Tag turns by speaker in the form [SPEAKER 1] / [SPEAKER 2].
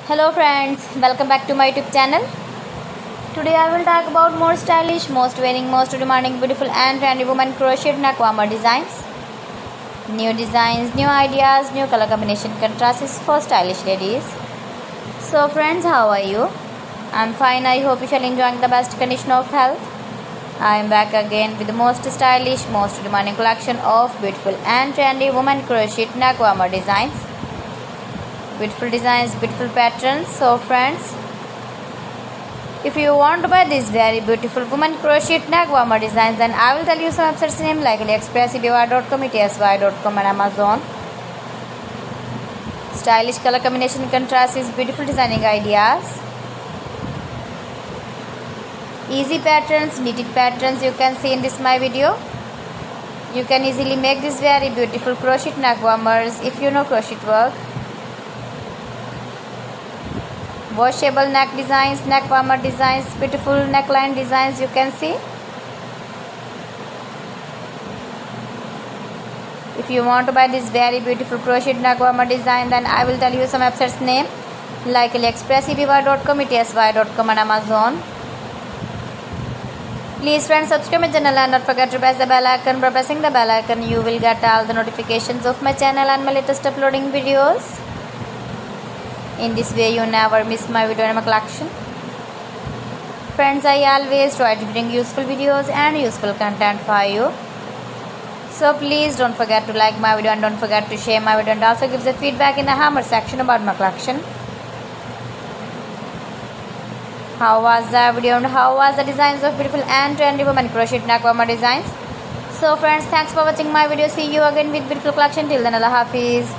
[SPEAKER 1] Hello friends, welcome back to my YouTube channel. Today I will talk about more stylish, most wearing, most demanding, beautiful and trendy women crocheted neckwarmer designs. New designs, new ideas, new color combination contrasts for stylish ladies. So friends, how are you? I'm fine. I hope you shall enjoy the best condition of health. I am back again with the most stylish, most demanding collection of beautiful and trendy women crocheted neckwarmer designs. Beautiful designs, beautiful patterns. So friends, if you want to buy these very beautiful women crochet neckwarmer designs, then I will tell you some websites name like AliExpress, eBay.com, etsy.com and Amazon. Stylish color combination contrast is beautiful designing ideas. Easy patterns, knitted patterns you can see in this my video. You can easily make these very beautiful crochet neckwarmers if you know crochet work. Washable neck designs, neck warmer designs, beautiful neckline designs you can see. If you want to buy this very beautiful crochet neck warmer design, then I will tell you some websites name like AliExpress, eBay.com, etsy.com and Amazon. Please friends, subscribe my channel and don't forget to press the bell icon. By pressing the bell icon, you will get all the notifications of my channel and my latest uploading videos. In this way you never miss my video and my collection. Friends, I always try to bring useful videos and useful content for you. So please don't forget to like my video and don't forget to share my video and also give the feedback in the hammer section about my collection. How was the video and how was the designs of beautiful and trendy women crochet neckwarmer designs? So friends, thanks for watching my video. See you again with beautiful collection. Till then, Allah Hafiz.